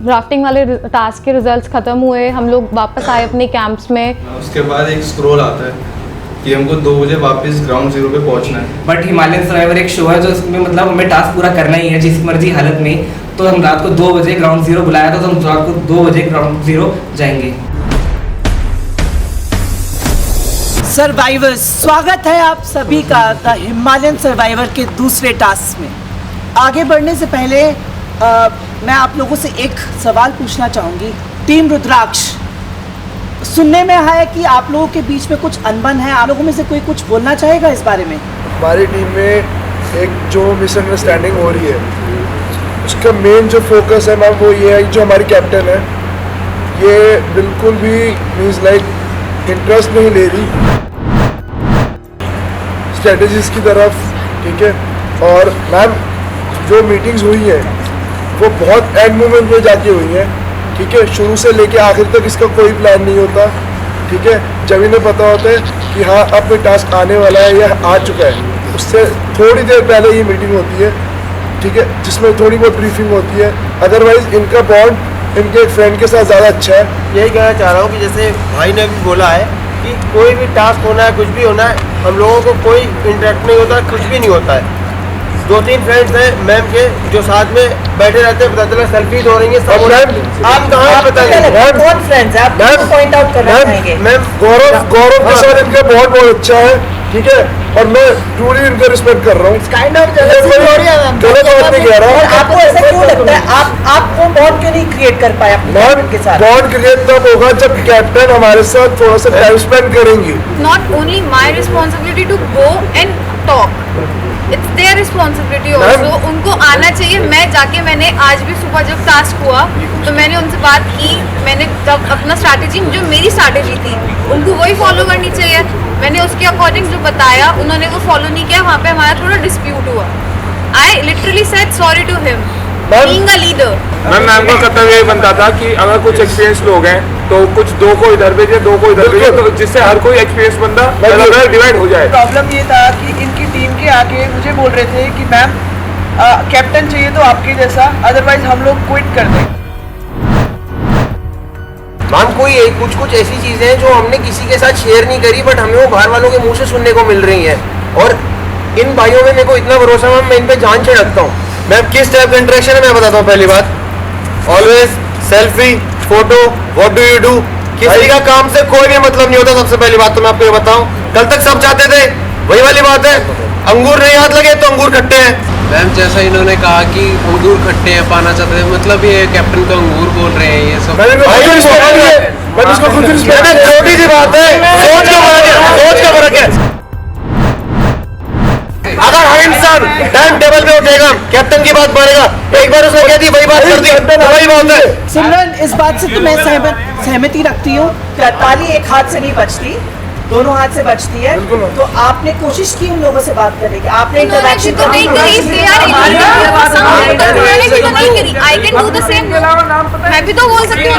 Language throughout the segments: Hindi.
ड्राफ्टिंग वाले टास्क के रिजल्ट्स ख़त्म हुए, हम लोग वापस आए अपने कैंप्स में। उसके बाद एक स्क्रॉल आता है कि हमको 2 बजे वापस ग्राउंड जीरो पे पहुंचना है। बट हिमालयन सर्वाइवर एक शो है जो इसमें मतलब हमें टास्क पूरा करना ही है जिस मर्जी हालत में। तो हम रात को 2 बजे ग्राउंड जीरो बुलाया था, तो हम रात को 2 बजे ग्राउंड जीरो जाएंगे। सर्वाइवर्स, स्वागत है आप सभी का द हिमालयन सर्वाइवर के दूसरे टास्क में। आगे बढ़ने से पहले मैं आप लोगों से एक सवाल पूछना चाहूँगी। टीम रुद्राक्ष, सुनने में आया है कि आप लोगों के बीच में कुछ अनबन है, आप लोगों में से कोई कुछ बोलना चाहेगा इस बारे में? हमारी टीम में एक जो मिसअंडरस्टैंडिंग हो रही है, उसका मेन जो फोकस है मैम वो ये है कि जो हमारी कैप्टन है ये बिल्कुल भी मीन्स लाइक इंटरेस्ट नहीं ले रही स्ट्रेटजीज की तरफ, ठीक है। और मैम जो मीटिंग्स हुई हैं वो बहुत एंड मोमेंट में जाके हुई हैं, ठीक है। शुरू से लेके आखिर तक इसका कोई प्लान नहीं होता, ठीक है। जब इन्हें पता होता है कि हाँ अब कोई टास्क आने वाला है या आ चुका है, उससे थोड़ी देर पहले ये मीटिंग होती है, ठीक है, जिसमें थोड़ी बहुत ब्रीफिंग होती है। अदरवाइज इनका बॉन्ड इनके फ्रेंड के साथ ज़्यादा अच्छा है। यही कहना चाह रहा हूँ कि जैसे भाई ने भी बोला है कि कोई भी टास्क होना है, कुछ भी होना है, हम लोगों को कोई इंटरेक्ट नहीं होता, कुछ भी नहीं होता है। 2-3 फ्रेंड्स हैं मैम के जो साथ में बैठे रहते हैं, पता चला सेल्फीज हो रही है सब। आप कहाँ पता नहीं कौन फ्रेंड्स हैं, आप पॉइंट आउट करना चाहेंगे? मैम गौरव के साथ इनका बॉन्ड बहुत अच्छा है, ठीक है, और मैं ट्रूली इनका रिस्पेक्ट कर रहा हूँ। काइंड ऑफ जेलसी हो रही है मैम, गलत बात नहीं कह रहा। आपको ऐसा क्यों लगता है? आप वो बॉन्ड क्यों नहीं क्रिएट कर पाए अपने कैप्टन के साथ? बॉन्ड क्रिएट तब होगा जब कैप्टन हमारे साथ थोड़ा सा टाइम स्पेंड करेंगे। Not only my responsibility to go and talk, it's their responsibility also। उनको आना चाहिए। मैं जाके मैंने आज भी सुबह जब टास्क हुआ तो मैंने उनसे बात की, मैंने जब अपना स्ट्रैटेजी जो मेरी स्ट्रैटेजी थी उनको वही फॉलो करनी चाहिए। मैंने उसके अकॉर्डिंग जो बताया उन्होंने वो फॉलो नहीं किया, वहाँ पे हमारा थोड़ा डिस्प्यूट हुआ। I literally said sorry to him being a leader. Ma'am का कर्तव्य यही बनता था कि अगर कुछ एक्सपीरियंस लोग हैं तो कुछ 2 को इधर भेजे, 2 को इधर भेजे, तो जिससे हर कोई एक्सपीरियंस बंदा अलग डिवाइड हो जाए। प्रॉब्लम ये था कि इनकी टीम के आके मुझे बोल रहे थे कि मैम कैप्टन चाहिए तो आपके जैसा, अदरवाइज हम लोग क्विट कर दें। मैम कुछ ऐसी चीजें हैं जो हमने किसी के साथ शेयर नहीं करी, बट हमें वो बाहर वालों के मुंह से सुनने को मिल रही हैं। और इन भाइयों में मेरे को इतना भरोसा मैम, मैं इन पे जान छिड़कता हूँ। मैम किस टाइप का इंटरेक्शन है मैं बताता हूँ। पहली बात, always selfie photo, what do you do, किसी का काम से कोई भी मतलब नहीं होता। सबसे पहली बात तो मैं आपको ये बताऊं, कल तक सब चाहते थे, वही वाली बात है, अंगूर नहीं हाथ लगे तो अंगूर खट्टे हैं। मैम जैसा इन्होंने कहा कि अंगूर खट्टे हैं, पाना चाहते हैं, मतलब ये कैप्टन को अंगूर बोल रहे हैं, ये सब छोटी सी बात है, सोच का फर्क है। अगर हर इंसान टाइम टेबल पे उठेगा, कैप्टन की बात मानेगा, एक बार उसने कह दी वही बात कर दी, वही बात है। सिमरन, इस बात से तो मैं सहमति रखती हूँ। ताली एक हाथ से नहीं बचती, दोनों हाथ से बचती है। तो आपने कोशिश की उन लोगों से बात करने की, आपने इंटरेक्शन तो नहीं करी, I can do the same. मैं भी तो बोल सकती हूँ,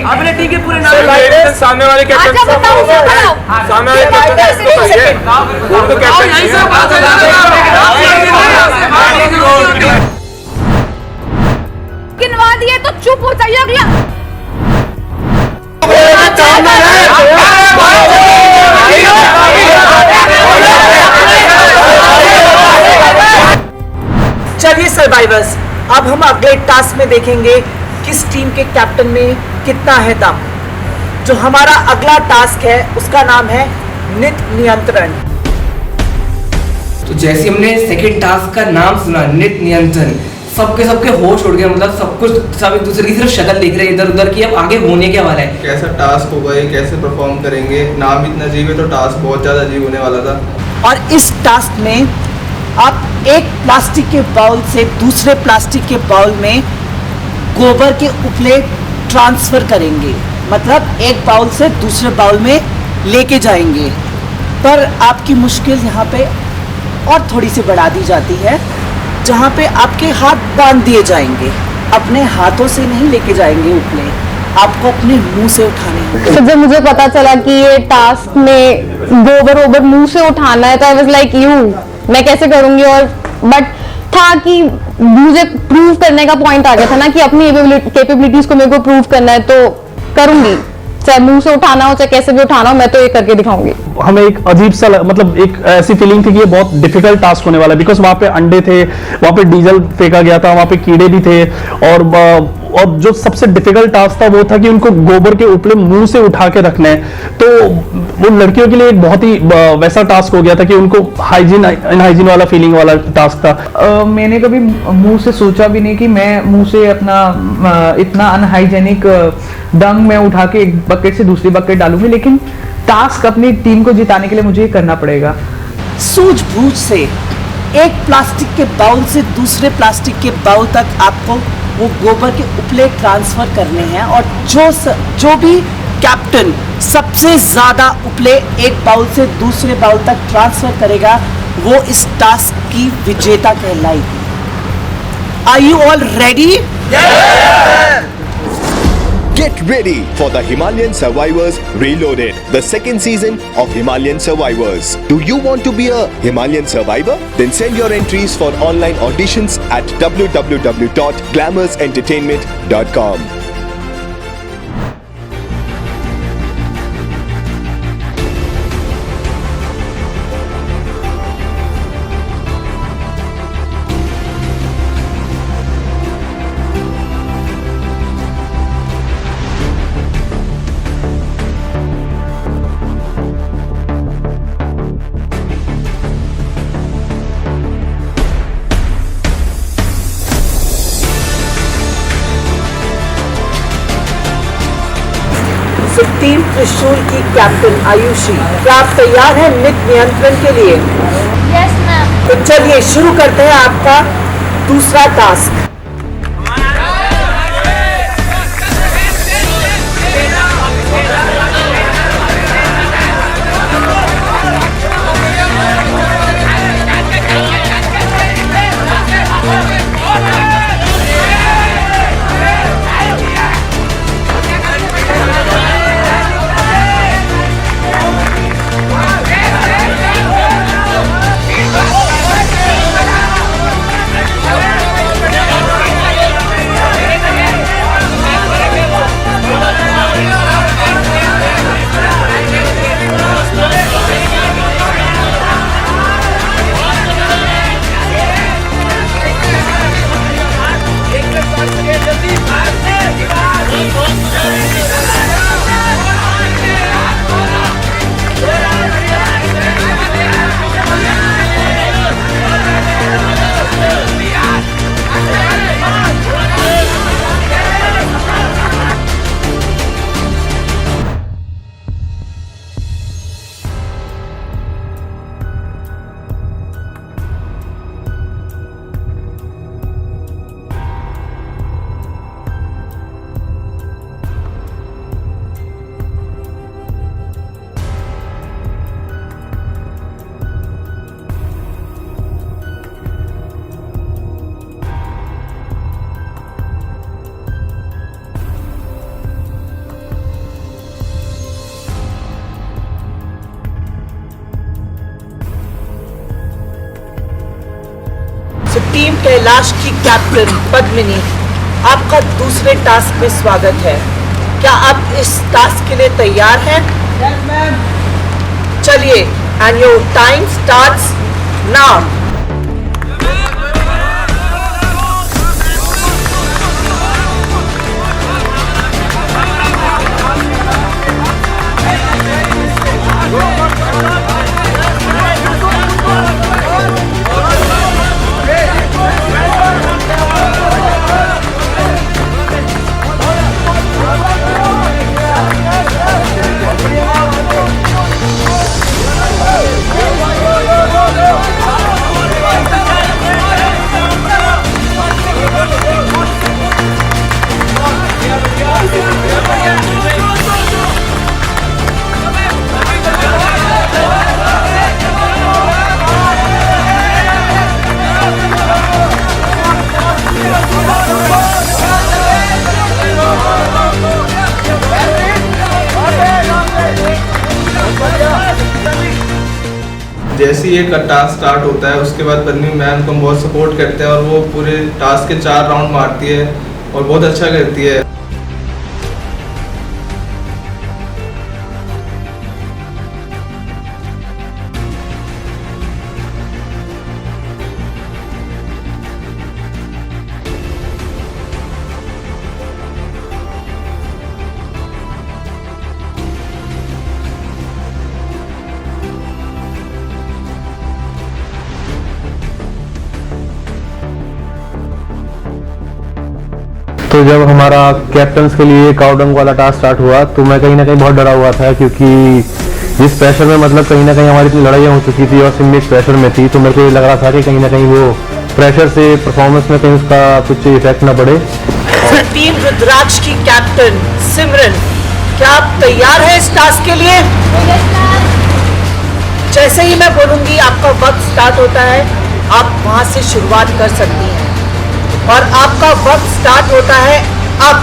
अपने टीम के पूरे नाम सामने वाले कैप्टन सामने वाले गिनवा दिए तो चुप हो जाइए। अगला चलिए सर्वाइवर्स, अब हम अगले टास्क में देखेंगे किस टीम के कैप्टन में कितना है दम। जो हमारा अगला टास्क है उसका नाम है नित नियंत्रण। तो जैसे हमने सेकंड टास्क का नाम सुना नित नियंत्रण, सबके होश उड़ गया। मतलब सब एक दूसरे की सिर्फ शक्ल देख रहे हैं इधर उधर की अब आगे होने क्या वाला है, कैसा टास्क होगा, ये कैसे परफॉर्म करेंगे। नाम इतना अजीब है तो टास्क बहुत ज़्यादा अजीब होने वाला था। और इस टास्क में आप एक प्लास्टिक के बाउल से दूसरे प्लास्टिक के बाउल में गोबर के उपले ट्रांसफर करेंगे, मतलब एक बाउल से दूसरे बाउल में लेके जाएंगे। पर आपकी मुश्किल यहाँ पे और थोड़ी सी बढ़ा दी जाती है, जहाँ पे आपके हाथ बांध दिए जाएंगे। अपने हाथों से नहीं लेके जाएंगे उपले, आपको अपने मुंह से उठाने होंगे। तो जब मुझे पता चला कि ये टास्क में गोबर मुंह से उठाना है तो आई वाज लाइक मैं कैसे करूंगी। और बट था कि मुझे प्रूव करने का पॉइंट आ गया था ना कि अपनी कैपेबिलिटीज को मेरे को प्रूव करना है, तो करूंगी, चाहे मुंह से उठाना हो चाहे कैसे भी उठाना हो, मैं तो ये करके दिखाऊंगी। हमें एक अजीब सा मतलब एक ऐसी फीलिंग थी कि ये बहुत डिफिकल्ट टास्क होने वाला है, बिकॉज वहाँ पे अंडे थे, वहाँ पे डीजल फेंका गया था, वहाँ पे कीड़े भी थे, और जो सबसे डिफिकल्ट टास्क था वो था कि उनको गोबर के उपले मुंह से उठा के रखना है। तो वो लड़कियों के लिए एक बहुत ही वैसा टास्क हो गया था कि उनको हाइजीन वाला फीलिंग वाला टास्क था। मैंने कभी मुंह से सोचा भी नहीं कि मैं मुंह से अपना इतना अनहाइजेनिक डंग मैं उठा के एक बकेट से दूसरी बकेट डालूंगी, लेकिन टास्क अपनी टीम को जिताने के लिए मुझे करना पड़ेगा। सूझबूझ से एक प्लास्टिक के बाउल से दूसरे प्लास्टिक के बाउल तक आपको वो गोबर के उपले ट्रांसफर करने हैं, और जो भी कैप्टन सबसे ज्यादा उपले एक बाउल से दूसरे बाउल तक ट्रांसफर करेगा वो इस टास्क की विजेता कहलाएगी। Are you all ready? Get ready for the Himalayan Survivors Reloaded, the second season of Himalayan Survivors. Do you want to be a Himalayan survivor? Then send your entries for online auditions at www.glamourentertainment.com. Team त्रिशूल की कैप्टन आयुषी, क्या आप तैयार हैं मित नियंत्रण के लिए? Yes ma'am. तो चलिए शुरू करते हैं आपका दूसरा टास्क। टीम कैलाश की कैप्टन पद्मिनी, आपका दूसरे टास्क में स्वागत है। क्या आप इस टास्क के लिए तैयार हैं? Yes ma'am. चलिए, and your time starts now. जैसे ही ये टास्क स्टार्ट होता है उसके बाद बन्नी मैम को बहुत सपोर्ट करते हैं और वो पूरे टास्क के 4 राउंड मारती है और बहुत अच्छा करती है। तो जब हमारा कैप्टन्स के लिए काउडंग वाला टास्क स्टार्ट हुआ तो मैं कहीं ना कहीं बहुत डरा हुआ था, क्योंकि जिस प्रेशर में मतलब कहीं ना कहीं हमारी लड़ाइयाँ हो चुकी थी और सिमी इस प्रेशर में थी, तो मेरे को ये लग रहा था कि कहीं ना कहीं वो प्रेशर से परफॉर्मेंस में कहीं उसका कुछ इफेक्ट ना पड़े। टीम रुद्राक्ष की कैप्टन सिमरन, क्या आप तैयार हैं इस टास्क के लिए? जैसे ही मैं बोलूंगी आपका वक्त स्टार्ट होता है, आप वहां से शुरुआत कर सकती हैं और आपका वक्त स्टार्ट होता है अब।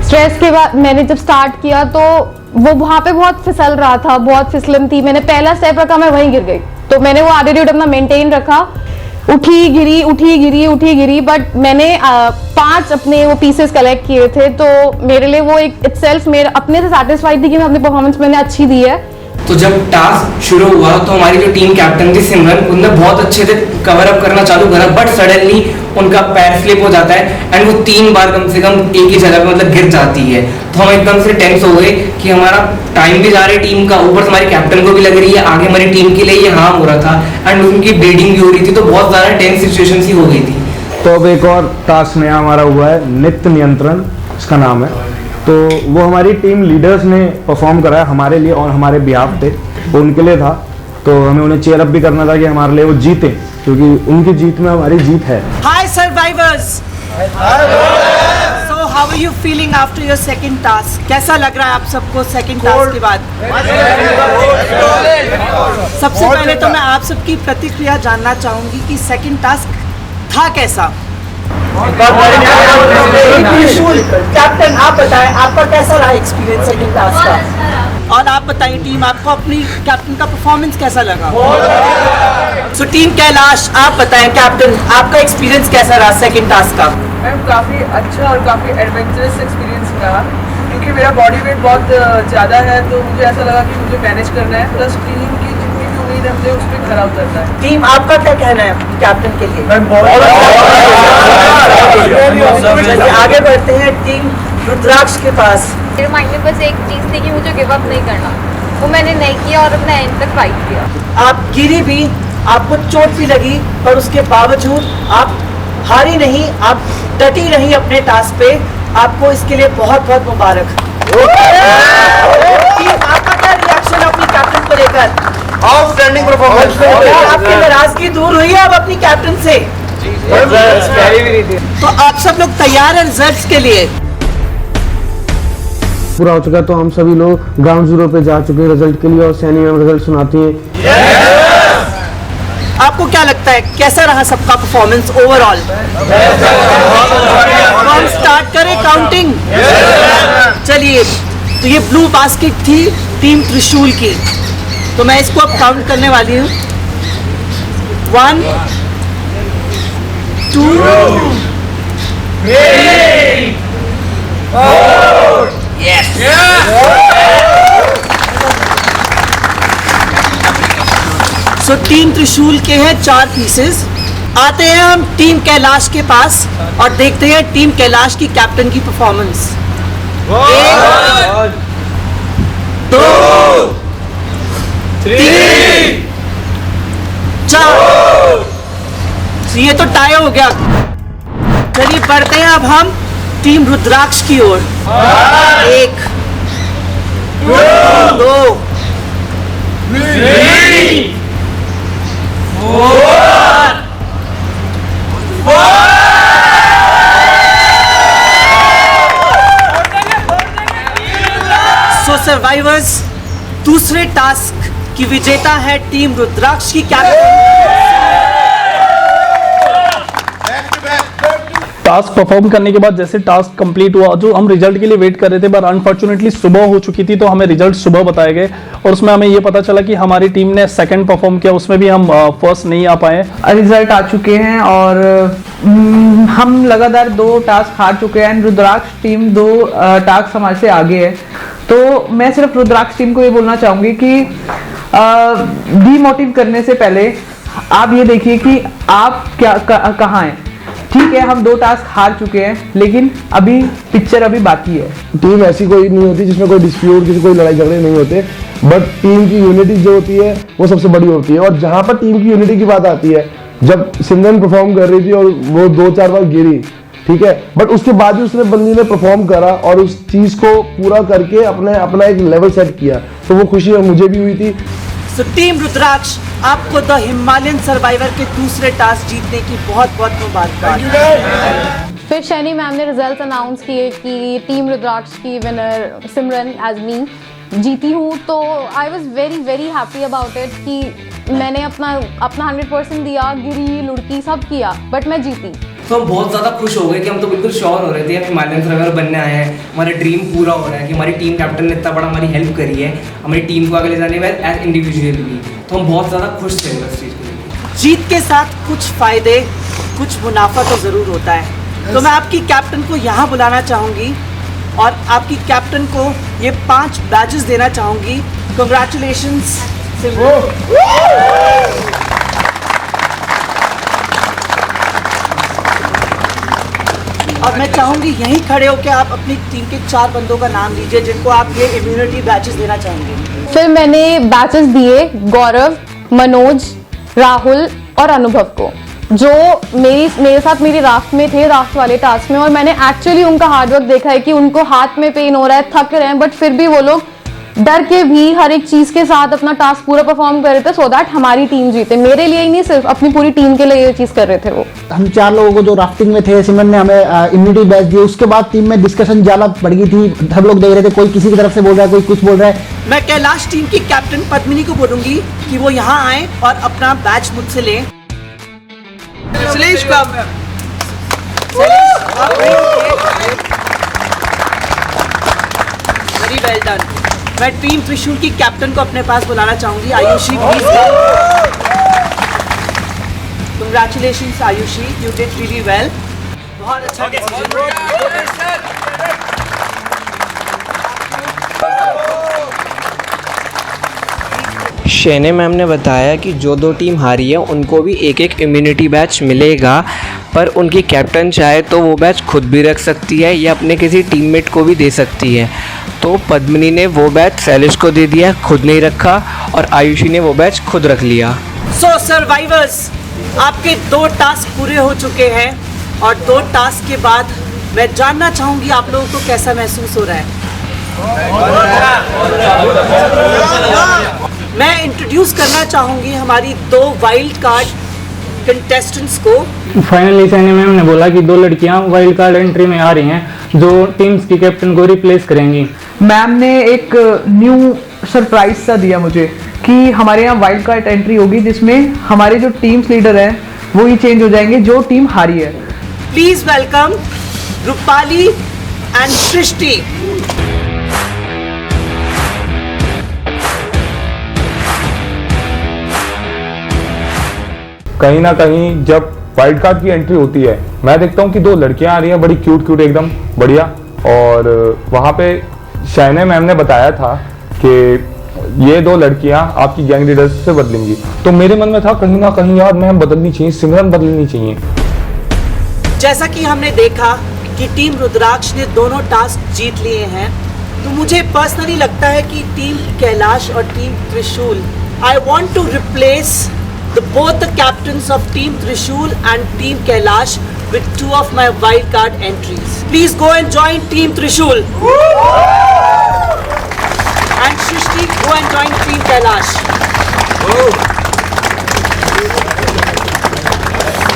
स्ट्रेस के बाद मैंने जब स्टार्ट किया तो वो वहां पे बहुत फिसल रहा था, बहुत फिसलन थी। मैंने पहला स्टेप रखा, मैं वहीं गिर गई। तो मैंने वो एटीट्यूड अपना मेंटेन रखा, उठी गिरी उठी गिरी उठी गिरी, बट मैंने 5 अपने वो पीसेस कलेक्ट किए थे। तो मेरे लिए वो एक इटसेल्फ मेरे अपने से सैटिस्फाइड थी कि मैं अपनी परफॉर्मेंस मैंने अच्छी दी है। तो जब टास्क शुरू हुआ तो हमारी जो टीम कैप्टन थी सिमरन, उनने बहुत अच्छे से कवर अप करना चालू करा, बट सडनली उनका पैर स्लिप हो जाता है एंड वो 3 बार कम से कम एक ही जगह पे मतलब गिर जाती है। तो हम एकदम से टेंस हो गए कि हमारा टाइम भी जा रहा है टीम का, ऊपर से हमारे कैप्टन को भी लग रही है आगे हमारी टीम के लिए ये हार्म हो रहा था एंड उनकी ब्लीडिंग भी हो रही थी। तो बहुत ज़्यादा टेंस सिचुएशन सी हो गई थी। तो अब एक और टास्क नया हमारा हुआ है, नित्य नियंत्रण इसका नाम है। तो वो हमारी टीम लीडर्स ने परफॉर्म करा है हमारे लिए और हमारे बिहाफ पे, वो उनके लिए था। तो हमें उन्हें चेयर अप भी करना था कि हमारे लिए वो जीते, क्योंकि उनकी जीत में हमारी जीत है। Hi survivors, so how are you feeling after your second task? कैसा लग रहा है आप सबको सेकंड टास्क के बाद? सबसे पहले तो मैं आप सबकी प्रतिक्रिया जानना चाहूंगी कि सेकंड टास्क था कैसा? कैप्टन आप बताएं, आपका कैसा रहा एक्सपीरियंस सेकंड टास्क का? और आप बताइए टीम, आपको अपनी कैप्टन का परफॉर्मेंस कैसा लगा? सो टीम कैलाश आप बताएं, कैप्टन आपका एक्सपीरियंस कैसा रहा सेकंड टास्क का? मैम काफ़ी अच्छा और काफ़ी एडवेंचरस एक्सपीरियंस रहा, क्योंकि मेरा बॉडी वेट बहुत ज़्यादा है। तो मुझे ऐसा लगा कि मुझे मैनेज करना है, प्लस टीम की जितनी भी उम्मीद है मुझे उस पर खरा उतरना है। टीम आपका क्या कहना है कैप्टन के लिए? आगे बढ़ते हैं टीम रुद्राक्ष के पास। मेरे माइंड में बस एक चीज़ थी कि मुझे गिव अप नहीं करना, वो मैंने नहीं किया और अपना एंड तक फाइट किया। आप गिरी भी, आपको चोट भी लगी, पर उसके बावजूद आप हारी नहीं, आप डटी रही अपने टास्क पे, आपको इसके लिए बहुत बहुत मुबारक। आपका क्या रिएक्शन अपनी कैप्टन को लेकर? Outstanding performance. क्या आपकी नाराजगी दूर हुई है अब अपनी कैप्टन से? तो आप सब लोग तैयार हैं रिजल्ट्स के लिए? पूरा हो चुका है, तो हम सभी लोग ग्राउंड जीरो पे जा चुके हैं रिजल्ट के लिए और सैनी मैम रिजल्ट सुनाती हैं। आपको क्या लगता है कैसा रहा सबका परफॉर्मेंस ओवरऑल? हम स्टार्ट करें काउंटिंग? चलिए, तो ये ब्लू बास्केट थी टीम त्रिशूल की, तो मैं इसको अब काउंट करने वाली हूँ। 1 2 3 4 यस। सो टीम त्रिशूल के हैं 4 पीसेस। आते हैं हम टीम कैलाश के पास और देखते हैं टीम कैलाश की कैप्टन की परफॉर्मेंस। 1 2 3 4। ये तो टाई हो गया। चलिए बढ़ते हैं अब हम टीम रुद्राक्ष की ओर। 1 2 3 4 सो सर्वाइवर्स, दूसरे टास्क की विजेता है टीम रुद्राक्ष की कैप्टन। टास्क परफॉर्म करने के बाद जैसे टास्क कंप्लीट हुआ, जो हम रिजल्ट के लिए वेट कर रहे थे, पर अनफॉर्चुनेटली सुबह हो चुकी थी, तो हमें रिजल्ट सुबह बताए गए और उसमें हमें ये पता चला कि हमारी टीम ने सेकंड परफॉर्म किया, उसमें भी हम फर्स्ट नहीं आ पाए। रिजल्ट आ चुके हैं और हम लगातार 2 टास्क हार चुके हैं। रुद्राक्ष टीम 2 टास्क हमारे से आगे है। तो मैं सिर्फ रुद्राक्ष टीम को ये बोलना चाहूँगी कि डीमोटिव करने से पहले आप ये देखिए कि आप क्या कहाँ हैं। ठीक है, हम 2 टास्क हार चुके हैं, लेकिन अभी पिक्चर अभी बाकी है। टीम ऐसी कोई नहीं होती जिसमें कोई डिस्प्यूट, किसी कोई लड़ाई झगड़े नहीं होते, बट टीम की यूनिटी जो होती है वो सबसे बड़ी होती है। और जहाँ पर टीम की यूनिटी की बात आती है, जब सिमरन परफॉर्म कर रही थी और वो 2-4 बार गिरी, ठीक है, बट उसके बाद भी उसने बंदी ने परफॉर्म करा और उस चीज को पूरा करके अपना एक लेवल सेट किया, तो वो खुशी मुझे भी हुई थी। सो टीम रुद्राक्ष, आपको द हिमालयन सर्वाइवर के दूसरे टास्क जीतने की बहुत बहुत मुबारकबाद। फिर शैनी मैम ने रिजल्ट अनाउंस किए कि टीम रुद्राक्ष की विनर सिमरन एज मी जीती हूँ, तो I was very very happy about it कि मैंने अपना 100% दिया, गिरी लुढ़की सब किया, बट मैं जीती। तो हम बहुत ज़्यादा खुश हो गए कि हम तो बिल्कुल श्योर हो रहे थे हम हिमालयन सर्वाइवर बनने आए हैं, हमारा ड्रीम पूरा हो रहा है कि हमारी टीम कैप्टन ने इतना बड़ा हमारी हेल्प करी है हमारी टीम को आगे ले जाने में एज इंडिविजुअली भी, तो हम बहुत ज़्यादा खुश थे इस चीज़ के लिए। जीत के साथ कुछ फायदे, कुछ मुनाफा तो ज़रूर होता है। तो मैं आपकी कैप्टन को यहाँ बुलाना चाहूँगी और आपकी कैप्टन को ये 5 बैजेस देना चाहूँगी। कंग्रेचुलेशंस। और मैं चाहूंगी यहीं खड़े होकर आप अपनी टीम के 4 बंदों का नाम लीजिए जिनको आप ये इम्यूनिटी बैचेस देना चाहेंगे। फिर मैंने बैचेस दिए गौरव, मनोज, राहुल और अनुभव को, जो मेरे साथ मेरी राफ्ट में थे, राफ्ट वाले टास्क में, और मैंने एक्चुअली उनका हार्डवर्क देखा है कि उनको हाथ में पेन हो रहा है, थक रहे हैं, बट फिर भी वो लोग डर के भी हर एक चीज के साथ अपना टास्क पूरा परफॉर्म कर रहे थे, सो दैट हमारी टीम जीते। मेरे लिए ही नहीं, सिर्फ अपनी पूरी टीम के लिए ये चीज कर रहे थे वो। हम 4 लोगों को जो राफ्टिंग में थे, सिमरन ने हमें इम्यूनिटी बैच दी। उसके बाद टीम में डिस्कशन ज्यादा बढ़ गई थी, सब लोग देख रहे थे, कोई किसी की तरफ से बोल रहा है, कोई कुछ बोल रहा है। मैं कैलाश टीम की कैप्टन पद्मिनी को बोलूंगी कि वो यहाँ आए और अपना बैच मुझसे लें। Very well done. मैं टीम त्रिशूल की कैप्टन को अपने पास बुलाना चाहूंगी। Ayushi, please. Congratulations Ayushi, you did really well. बहुत अच्छा शैनी मैम ने बताया कि जो 2 टीम हारी है उनको भी एक इम्यूनिटी बैच मिलेगा, पर उनकी कैप्टन चाहे तो वो बैच खुद भी रख सकती है या अपने किसी टीममेट को भी दे सकती है। तो पद्मिनी ने वो बैच शैलेश को दे दिया, खुद नहीं रखा, और आयुषी ने वो बैच खुद रख लिया। सो सर्वाइवर्स, आपके 2 टास्क पूरे हो चुके हैं। और 2 टास्क के बाद मैं जानना चाहूंगी आप लोगों को कैसा महसूस हो रहा है। मैं इंट्रोड्यूस करना चाहूंगी हमारी 2 वाइल्ड कार्ड कंटेस्टेंट्स को। फाइनली सैनी मैम ने बोला कि 2 लड़कियां वाइल्ड कार्ड एंट्री में आ रही हैं जो टीम्स की कैप्टन को रिप्लेस करेंगी। मैम ने एक न्यू सरप्राइज सा दिया मुझे कि हमारे यहाँ वाइल्ड कार्ड एंट्री होगी जिसमें हमारे जो टीम्स लीडर हैं वो ही चेंज हो जाएंगे जो टीम हारी है। प्लीज वेलकम रूपाली एंड सृष्टि। कहीं ना कहीं जब वाइल्ड कार्ड की एंट्री होती है मैं देखता हूँ कि 2 लड़कियां आ रही हैं बड़ी क्यूट एकदम बढ़िया, और वहाँ पे शाइना मैम ने बताया था कि ये 2 लड़कियां आपकी गैंग लीडर से बदलेंगी, तो मेरे मन में था कहीं ना कहीं यार मैम बदलनी चाहिए, सिमरन बदलनी चाहिए। जैसा कि हमने देखा कि टीम रुद्राक्ष ने दोनों टास्क जीत लिए हैं, तो मुझे पर्सनली लगता है कि टीम कैलाश और team Trishul, I want to replace both the captains of team Trishul and team Kailash with 2 of my wild card entries. Please go and join team Trishul. And Shrishti, go and join team Kailash.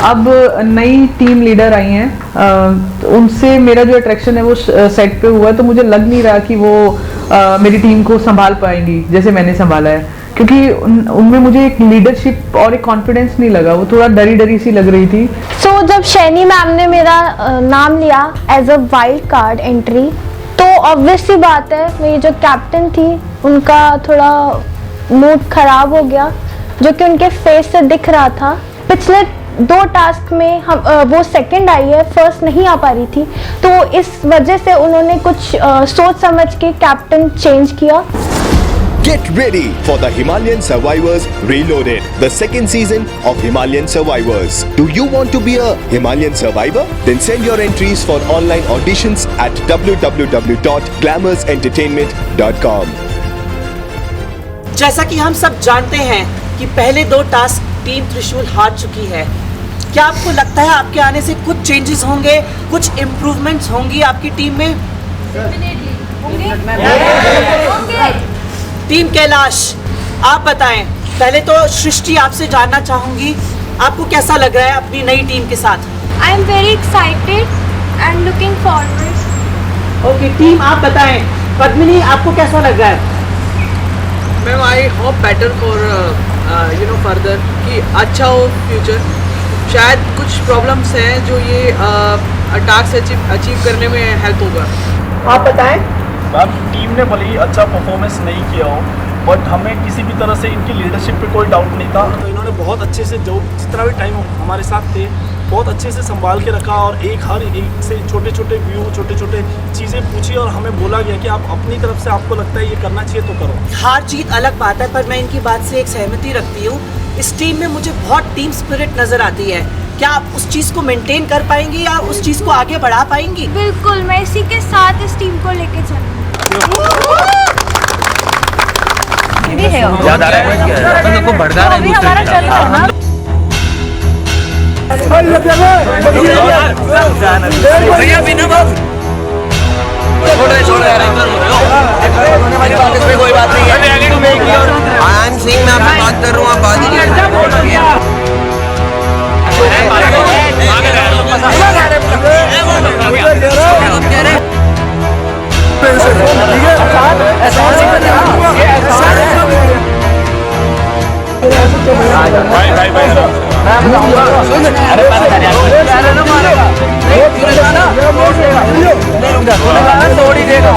अब नई टीम लीडर आई हैं, उनसे मेरा जो अट्रैक्शन है वो सेट पे हुआ है, तो मुझे लग नहीं रहा कि वो मेरी टीम को संभाल पाएंगी जैसे मैंने संभाला है, क्योंकि उनमें मुझे एक लीडरशिप और एक कॉन्फिडेंस नहीं लगा, वो थोड़ा डरी सी लग रही थी। सो जब शैनी मैम ने मेरा नाम लिया as a wild card entry, तो ऑब्वियस सी बात है मेरी जो कैप्टन थी उनका थोड़ा मूड खराब हो गया, जो कि उनके फेस से दिख रहा था। पिछले 2 टास्क में हम वो सेकंड आई है, फर्स्ट नहीं आ पा रही थी, तो इस वजह से उन्होंने कुछ सोच समझ के कैप्टन चेंज किया। Get ready for the Himalayan Survivors Reloaded, the second season of Himalayan Survivors. Do you want to be a Himalayan survivor? Then send your entries for online auditions at www.glamourentertainment.com. जैसा कि हम सब जानते हैं कि पहले 2 टास्क टीम त्रिशूल हार चुकी है, क्या आपको लगता है आपके आने से कुछ चेंजेस होंगे, कुछ इम्प्रूवमेंट्स होंगी आपकी टीम में? टीम कैलाश, आप बताएं। पहले तो सृष्टि आपसे जानना चाहूंगी, आपको कैसा लग रहा है अपनी नई टीम के साथ? I am very excited and looking forward. Okay team, आप बताएं। पद्मिनी, आपको कैसा लग रहा है? Ma'am I hope better for further कि अच्छा हो फ्यूचर। शायद कुछ प्रॉब्लम्स हैं जो ये टास्क अचीव करने में हेल्प होगा। आप बताएं। मैम टीम ने भले ही अच्छा परफॉर्मेंस नहीं किया हो, बट हमें किसी भी तरह से इनकी लीडरशिप पे कोई डाउट नहीं था। तो इन्होंने बहुत अच्छे से जो जितना भी टाइम हमारे साथ थे बहुत अच्छे से संभाल के रखा, और हर एक से छोटे छोटे व्यू, छोटे छोटे चीज़ें पूछी, और हमें बोला गया कि आप अपनी तरफ से आपको लगता है ये करना चाहिए तो करो। हार जीत अलग बात है, पर मैं इनकी बात से एक सहमति रखती हूँ। इस टीम में मुझे बहुत टीम स्पिरिट नजर आती है। क्या आप उस चीज़ को मेंटेन कर पाएंगी या उस चीज़ को आगे बढ़ा पाएंगी? बिल्कुल, मैं इसी के साथ इस टीम को लेके चलूंगी। याद आ रहा है को भड़का रहे हैं कोई बात नहीं है। आयन सिंह, मैं आपसे बात कर रहा हूँ, आप बात ही तोड़ी देगा।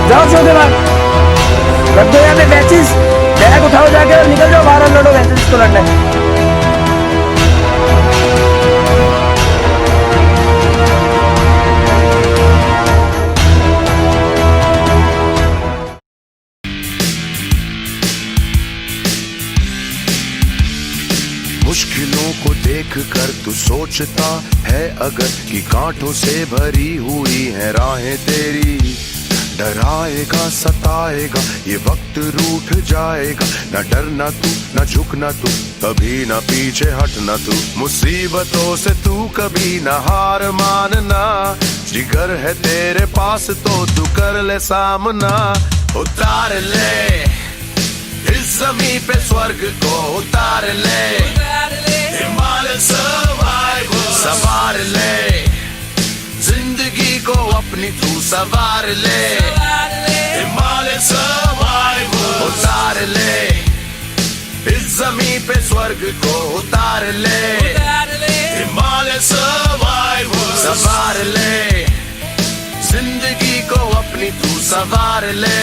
जाओ छोटे भाई, रख दो यहाँ पे मैचेस, बैग उठाओ जाके और निकल जाओ बाहर, लड़ो मैचेस को लड़ने। मुश्किलों को देख कर तू सोचता है अगर कि कांटों से भरी हुई है राहें तेरी, डराएगा सताएगा ये वक्त रूठ जाएगा, न डरना तू न झुकना तू, कभी न पीछे हटना तू, मुसीबतों से तू कभी न हार मानना, जिगर है तेरे पास तो तू कर ले सामना, उतार ले इस जमीन पे स्वर्ग को उतार ले, हिमालय सर्वाइवर सवार ले, जिंदगी को अपनी तू सवार ले, हिमालय सर्वाइवर उतार ले, इस जमीन पे स्वर्ग को उतार ले, हिमालय सर्वाइवर सवार ले, जिंदगी को अपनी तू सवार ले।